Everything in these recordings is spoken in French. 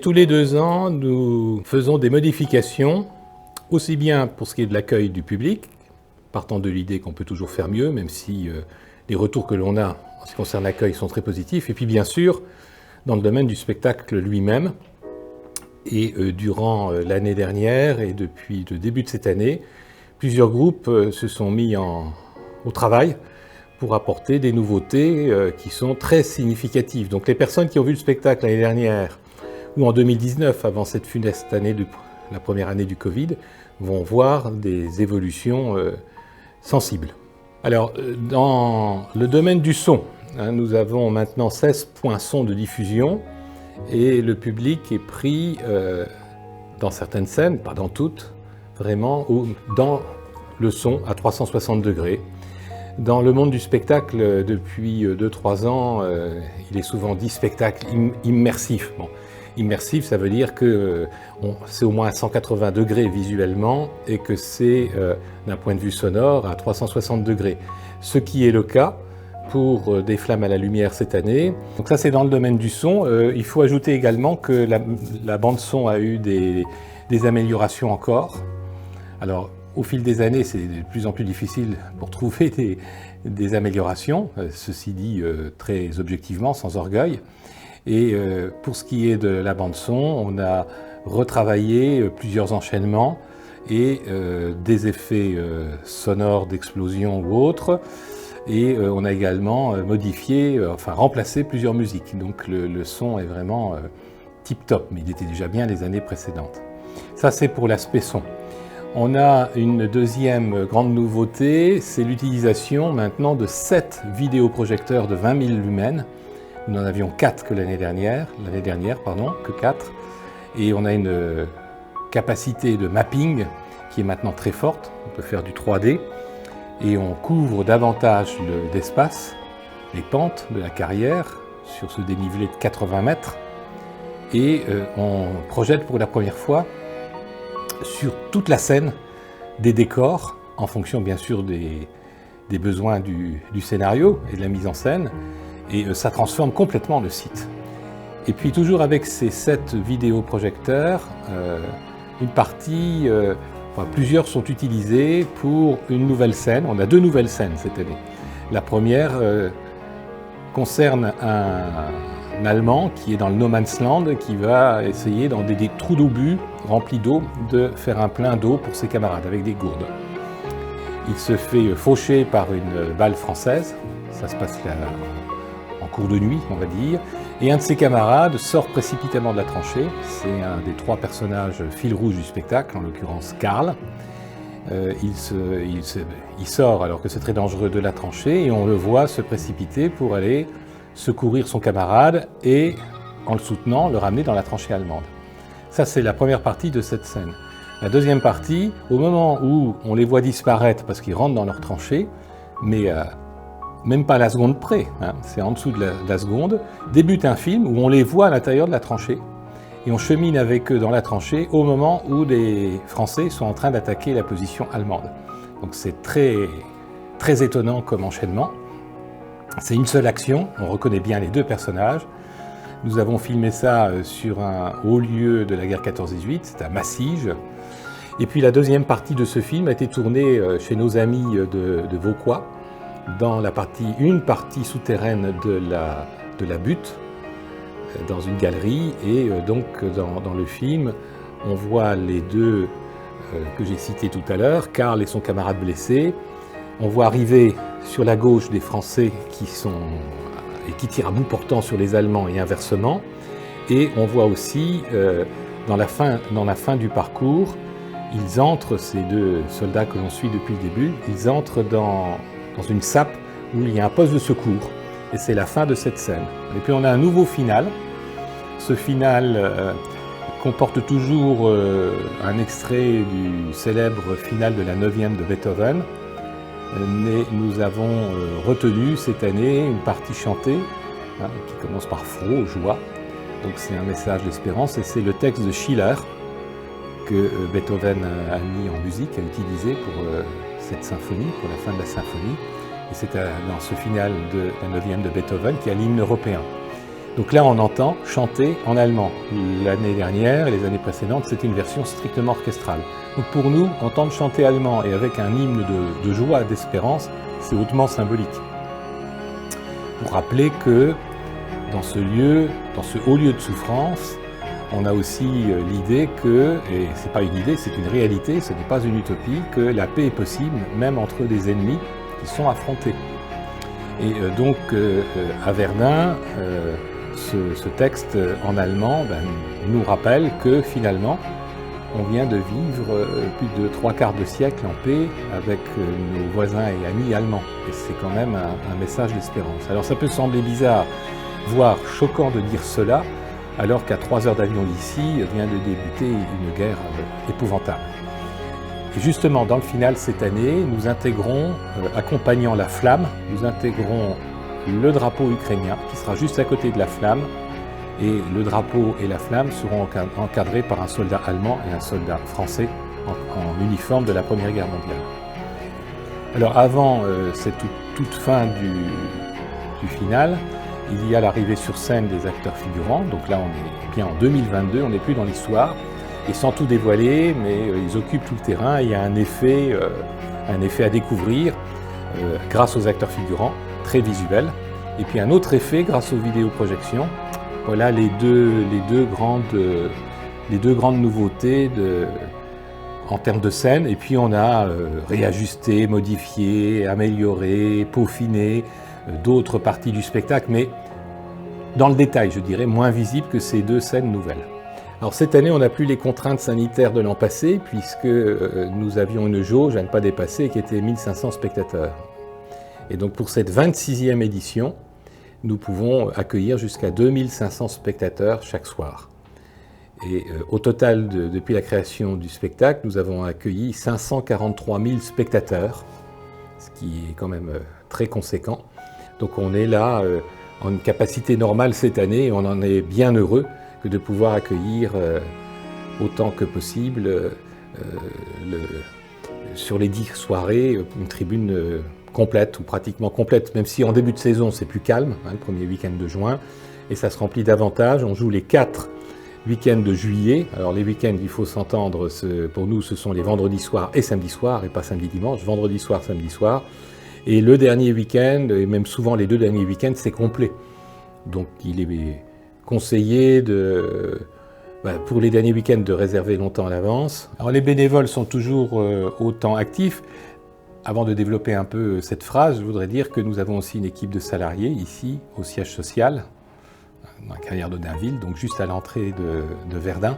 Tous les 2 ans, nous faisons des modifications, aussi bien pour ce qui est de l'accueil du public, partant de l'idée qu'on peut toujours faire mieux, même si les retours que l'on a en ce qui concerne l'accueil sont très positifs, et puis bien sûr, dans le domaine du spectacle lui-même. Et durant l'année dernière et depuis le début de cette année, plusieurs groupes se sont mis au travail pour apporter des nouveautés qui sont très significatives. Donc les personnes qui ont vu le spectacle l'année dernière, ou en 2019, avant cette funeste année, la première année du Covid, vont voir des évolutions sensibles. Alors, dans le domaine du son, nous avons maintenant 16 points son de diffusion et le public est pris dans certaines scènes, pas dans toutes, vraiment, dans le son à 360 degrés. Dans le monde du spectacle, depuis 2-3 ans, il est souvent dit spectacle immersif. Bon. Immersif, ça veut dire que c'est au moins à 180 degrés visuellement et que c'est d'un point de vue sonore à 360 degrés. Ce qui est le cas pour Des Flammes à la lumière cette année. Donc ça, c'est dans le domaine du son. Il faut ajouter également que la bande-son a eu des améliorations encore. Alors, au fil des années, c'est de plus en plus difficile pour trouver des améliorations, ceci dit très objectivement, sans orgueil. Et pour ce qui est de la bande-son, on a retravaillé plusieurs enchaînements et des effets sonores d'explosion ou autres. Et on a également modifié, enfin remplacé plusieurs musiques. Donc le son est vraiment tip-top, mais il était déjà bien les années précédentes. Ça, c'est pour l'aspect son. On a une deuxième grande nouveauté, c'est l'utilisation maintenant de 7 vidéoprojecteurs de 20 000 lumens. Nous en avions 4 que l'année dernière, que 4. Et on a une capacité de mapping qui est maintenant très forte. On peut faire du 3D et on couvre davantage d'espace, les pentes de la carrière sur ce dénivelé de 80 mètres. Et on projette pour la première fois sur toute la scène des décors, en fonction bien sûr des besoins du scénario et de la mise en scène. Et ça transforme complètement le site. Et puis toujours avec ces 7 vidéoprojecteurs, une partie, plusieurs sont utilisés pour une nouvelle scène. On a 2 nouvelles scènes cette année. La première concerne un Allemand qui est dans le No Man's Land, qui va essayer dans des trous d'obus remplis d'eau de faire un plein d'eau pour ses camarades avec des gourdes. Il se fait faucher par une balle française, ça se passe là en cours de nuit, on va dire, et un de ses camarades sort précipitamment de la tranchée. C'est un des 3 personnages fil rouge du spectacle, en l'occurrence Karl. Il sort alors que c'est très dangereux de la tranchée et on le voit se précipiter pour aller secourir son camarade et, en le soutenant, le ramener dans la tranchée allemande. Ça, c'est la première partie de cette scène. La deuxième partie, au moment où on les voit disparaître parce qu'ils rentrent dans leur tranchée, mais même pas à la seconde près, c'est en dessous de la seconde, débute un film où on les voit à l'intérieur de la tranchée et on chemine avec eux dans la tranchée au moment où les Français sont en train d'attaquer la position allemande. Donc c'est très, très étonnant comme enchaînement. C'est une seule action, on reconnaît bien les 2 personnages. Nous avons filmé ça sur un haut lieu de la guerre 14-18, c'est à Massige. Et puis la deuxième partie de ce film a été tournée chez nos amis de Vauquois, dans une partie souterraine de la butte, dans une galerie. Et donc dans le film, on voit les 2 que j'ai cités tout à l'heure, Karl et son camarade blessé. On voit arriver sur la gauche des Français qui tirent à bout portant sur les Allemands et inversement. Et on voit aussi, dans la fin du parcours, ils entrent, ces 2 soldats que l'on suit depuis le début, ils entrent dans une sape où il y a un poste de secours. Et c'est la fin de cette scène. Et puis on a un nouveau final. Ce final comporte toujours un extrait du célèbre final de la 9e de Beethoven. Mais nous avons retenu cette année une partie chantée qui commence par Froh, joie. Donc c'est un message d'espérance et c'est le texte de Schiller que Beethoven a mis en musique, a utilisé pour cette symphonie, pour la fin de la symphonie. Et c'est dans ce final de la 9e de Beethoven qu'il y a l'hymne européen. Donc là, on entend chanter en allemand. L'année dernière et les années précédentes, c'était une version strictement orchestrale. Donc pour nous, entendre chanter allemand et avec un hymne de joie, d'espérance, c'est hautement symbolique. Pour rappeler que dans ce lieu, dans ce haut lieu de souffrance, on a aussi l'idée que, et ce n'est pas une idée, c'est une réalité, ce n'est pas une utopie, que la paix est possible même entre des ennemis qui sont affrontés. Et donc à Verdun, ce texte en allemand nous rappelle que finalement, on vient de vivre plus de 3/4 de siècle en paix avec nos voisins et amis allemands. Et c'est quand même un message d'espérance. Alors ça peut sembler bizarre, voire choquant de dire cela, alors qu'à 3 heures d'avion d'ici vient de débuter une guerre épouvantable. Et justement, dans le final cette année, nous intégrons, accompagnant la flamme, nous intégrons le drapeau ukrainien qui sera juste à côté de la flamme, et le drapeau et la flamme seront encadrés par un soldat allemand et un soldat français en uniforme de la Première Guerre mondiale. Alors avant cette toute fin du final, il y a l'arrivée sur scène des acteurs figurants, donc là on est bien en 2022, on n'est plus dans l'histoire, et sans tout dévoiler, mais ils occupent tout le terrain, il y a un effet à découvrir grâce aux acteurs figurants, très visuel, et puis un autre effet grâce aux vidéoprojections. Voilà les deux grandes nouveautés en termes de scène, et puis on a réajusté, modifié, amélioré, peaufiné d'autres parties du spectacle, mais dans le détail, je dirais, moins visible que ces 2 scènes nouvelles. Alors cette année, on n'a plus les contraintes sanitaires de l'an passé, puisque nous avions une jauge à ne pas dépasser qui était 1500 spectateurs. Et donc pour cette 26e édition, nous pouvons accueillir jusqu'à 2500 spectateurs chaque soir. Et au total, depuis la création du spectacle, nous avons accueilli 543 000 spectateurs, ce qui est quand même très conséquent. Donc on est là en une capacité normale cette année, et on en est bien heureux que de pouvoir accueillir autant que possible sur les 10 soirées une tribune complète ou pratiquement complète, même si en début de saison c'est plus calme, le premier week-end de juin, et ça se remplit davantage. On joue les 4 week-ends de juillet. Alors les week-ends, il faut s'entendre, pour nous ce sont les vendredis soirs et samedi soir, et pas samedi dimanche, vendredi soir, samedi soir. Et le dernier week-end, et même souvent les 2 derniers week-ends, c'est complet. Donc il est conseillé pour les derniers week-ends de réserver longtemps à l'avance. Alors les bénévoles sont toujours autant actifs. Avant de développer un peu cette phrase, je voudrais dire que nous avons aussi une équipe de salariés ici, au siège social, dans la carrière d'Audinville, donc juste à l'entrée de Verdun.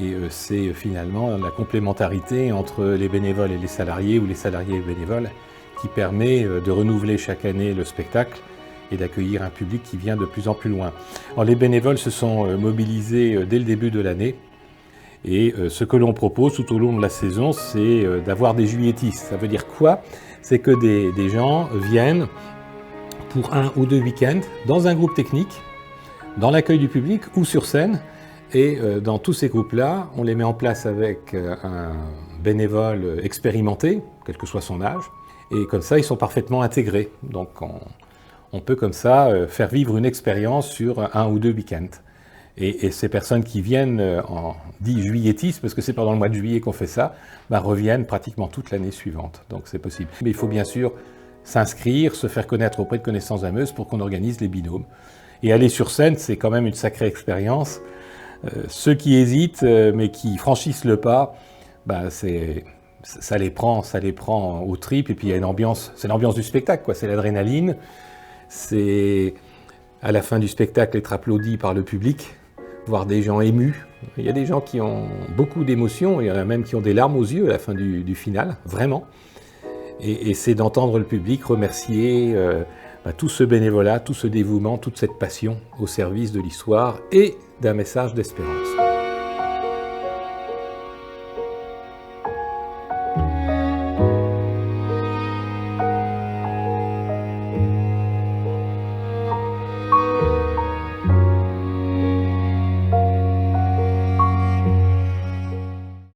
Et c'est finalement la complémentarité entre les bénévoles et les salariés, ou les salariés et les bénévoles, qui permet de renouveler chaque année le spectacle et d'accueillir un public qui vient de plus en plus loin. Alors, les bénévoles se sont mobilisés dès le début de l'année. Et ce que l'on propose tout au long de la saison, c'est d'avoir des juilletistes. Ça veut dire quoi? C'est que des gens viennent pour 1 ou 2 week-ends dans un groupe technique, dans l'accueil du public ou sur scène. Et dans tous ces groupes-là, on les met en place avec un bénévole expérimenté, quel que soit son âge. Et comme ça, ils sont parfaitement intégrés. Donc on peut comme ça faire vivre une expérience sur 1 ou 2 week-ends. Et ces personnes qui viennent en dit juilletistes, parce que c'est pendant le mois de juillet qu'on fait ça, reviennent pratiquement toute l'année suivante. Donc c'est possible. Mais il faut bien sûr s'inscrire, se faire connaître auprès de Connaissance Dameuse pour qu'on organise les binômes. Et aller sur scène, c'est quand même une sacrée expérience. Ceux qui hésitent, mais qui franchissent le pas, ça les prend aux tripes. Et puis il y a une ambiance, c'est l'ambiance du spectacle, quoi. C'est l'adrénaline. C'est à la fin du spectacle être applaudi par le public, voir des gens émus. Il y a des gens qui ont beaucoup d'émotions, il y en a même qui ont des larmes aux yeux à la fin du final, vraiment. Et c'est d'entendre le public remercier tout ce bénévolat, tout ce dévouement, toute cette passion au service de l'histoire et d'un message d'espérance.